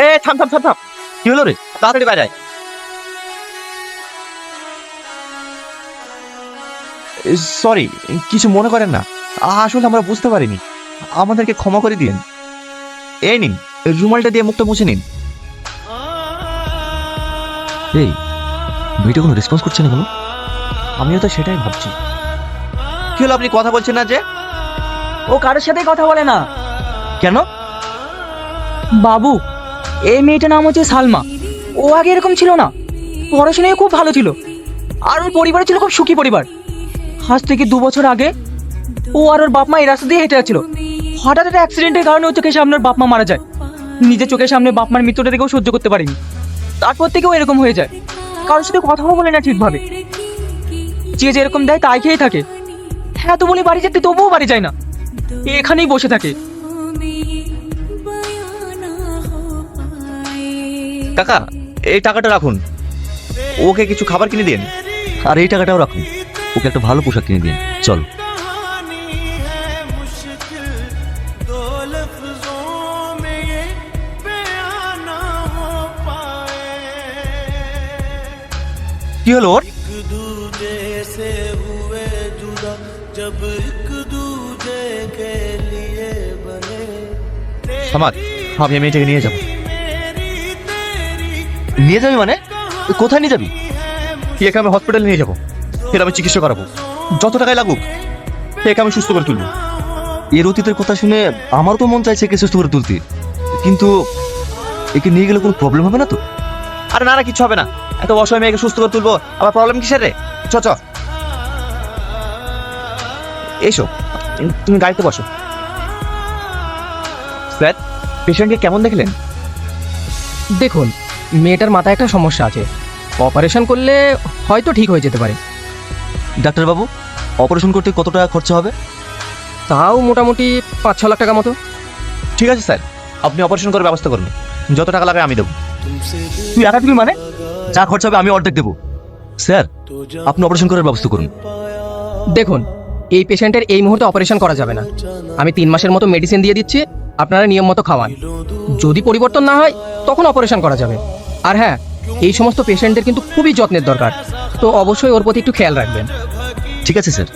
এ থাম থাম থাম থাম, কি হলো রে? তাড়াতাড়ি বাজায়। সরি, কিছু মনে করেন না, আসলে আমরা বুঝতে পারিনি, আমাদেরকে ক্ষমা করে দিন। এই নিন, রুমালটা দিয়ে মুখটা মুছে নিন। এই মেয়েটা কোনো রেসপন্স করছে না কেন? আমিও তো সেটাই ভাবছি। কি হলো, আপনি কথা বলছেন না যে? ও কারোর সাথেই কথা বলে না। কেন? বাবু, এই মেয়েটার নাম হচ্ছে সালমা। ও আগে এরকম ছিল না, পড়াশোনায় খুব ভালো ছিল, আর ওর পরিবার ছিল খুব সুখী পরিবার। আজ থেকে 2 বছর আগে ও আর ওর বাপ মা এই রাস্তা দিয়ে হেঁটে যাচ্ছিল। হঠাৎ একটা অ্যাক্সিডেন্টের কারণে ওর চোখের সামনে ওর বাপ মা মারা যায়। নিজের চোখের সামনে বাপ মার মৃত্যুটা দেখেও সহ্য করতে পারিনি। তারপর থেকেও এরকম হয়ে যায়, কারোর সাথে কথাও বলে না ঠিকভাবে, যে যেরকম দেয় তাই খেয়ে থাকে। হ্যাঁ তো বলি বাড়ি যেতে, তবুও বাড়ি যায় না, এখানেই বসে থাকে। কাকা, এই টাকাটা রাখুন, ওকে কিছু খাবার কিনে দিন। আর এই টাকাটাও রাখুন, ওকে একটা ভালো পোশাক কিনে দিন। চল। কি হলো ওর? সামাদ, আমি মেয়েটাকে নিয়ে যাবো। নিয়ে যাবি মানে? কোথায় নিয়ে যাবি? একে আমি হসপিটালে নিয়ে যাবো, এর আমি চিকিৎসা করাবো, যত টাকায় লাগুক একে আমি সুস্থ করে তুলবো। এর অতীতের কথা শুনে আমারও তো মন চাইছে একে সুস্থ করে তুলতে, কিন্তু একে নিয়ে গেলে কোনো প্রবলেম হবে না তো? আরে না না, কিছু হবে না, এত অসহায় মেয়েকে সুস্থ করে তুলবো, আবার প্রবলেম কিসের রে? চ চ, এসো, তুমি গাড়িতে বসো। স্যার, পেশেন্টকে কেমন দেখলেন? দেখুন, মেয়েটার মাথায় একটা সমস্যা আছে, অপারেশন করলে হয়তো ঠিক হয়ে যেতে পারে। ডাক্তারবাবু, অপারেশন করতে কত টাকা খরচা হবে? তাও মোটামুটি 5-6 লাখ টাকা মতো। ঠিক আছে স্যার, আপনি অপারেশন করার ব্যবস্থা করুন, যত টাকা লাগে আমি দেবো। তুই একা দিবি মানে? যা খরচা হবে আমি অর্ধেক দেবো। স্যার, আপনি অপারেশন করার ব্যবস্থা করুন। দেখুন, এই পেশেন্টের এই মুহূর্তে অপারেশন করা যাবে না। আমি 3 মাসের মতো মেডিসিন দিয়ে দিচ্ছি, আপনারা নিয়ম মতো খাওয়ান। যদি পরিবর্তন না হয় তখন অপারেশন করা যাবে। আর হ্যাঁ, এই সমস্ত পেশেন্টদের কিন্তু খুবই যত্নের দরকার, তো অবশ্যই ওর প্রতি একটু খেয়াল রাখবেন। ঠিক আছে স্যার।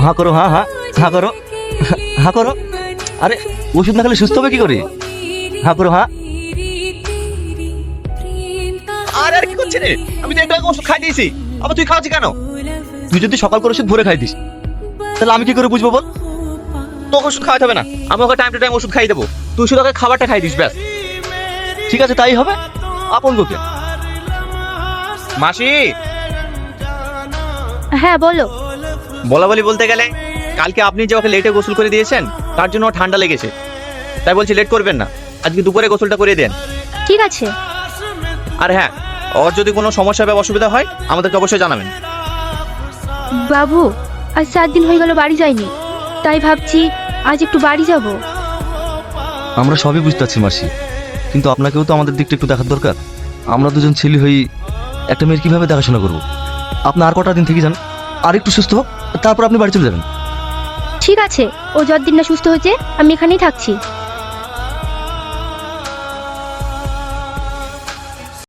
হ্যাঁ করো, হ্যাঁ হ্যাঁ হ্যাঁ করো, হ্যাঁ করো। আরে ওষুধ না খেলে সুস্থ হবে কি করে? হ্যাঁ করো, হ্যাঁ। আরে আর কি করছিস রে? আমি তো একটা ওষুধ খাই দিয়েছি, আবার তুই খাওয়াচ্ছিস কেন? তুই যদি সকাল করে ওষুধ ভরে খাই দিস, তাহলে আমি কি করে বুঝবো বল? তোকে ওষুধ খাওয়াতে হবে না, আমি ওকে টাইম টু টাইম ওষুধ খাই দেবো, তুই শুধু ওকে খাবারটা খাই দিস, ব্যাস। ঠিক আছে, তাই হবে। আপন তোকে মাসি। হ্যাঁ বলো। বলা বলি বলতে গেলে, কালকে আপনি যে ওকে লেটে গোসল করে দিয়েছেন, তার জন্য ওর ঠান্ডা লেগেছে, তাই বলছি লেট করবেন না, আজকে দুপুরে গোসলটা করে দেন। ঠিক আছে। আর হ্যাঁ, ওর যদি কোনো সমস্যা বা অসুবিধা হয় আমাদেরকে অবশ্যই জানাবেন। বাবু, আজ 7 দিন হয়ে গেল বাড়ি যাইনি, তাই ভাবছি আজ একটু বাড়ি যাব। আমরা সবই বুঝতে পারছি মাসি, কিন্তু আপনাকেও তো আমাদের দিকটা একটু দেখার দরকার। আমরা দুজন ছেলে হই, একটা মেয়ের কিভাবে দেখাশোনা করবো? আপনি আর কটা দিন থেকে যান, আর একটু সুস্থ হোক, তারপর আপনি বাড়ি চলে যাবেন। ঠিক আছে, ও যতদিন না সুস্থ হয়েছে আমি এখানেই থাকছি।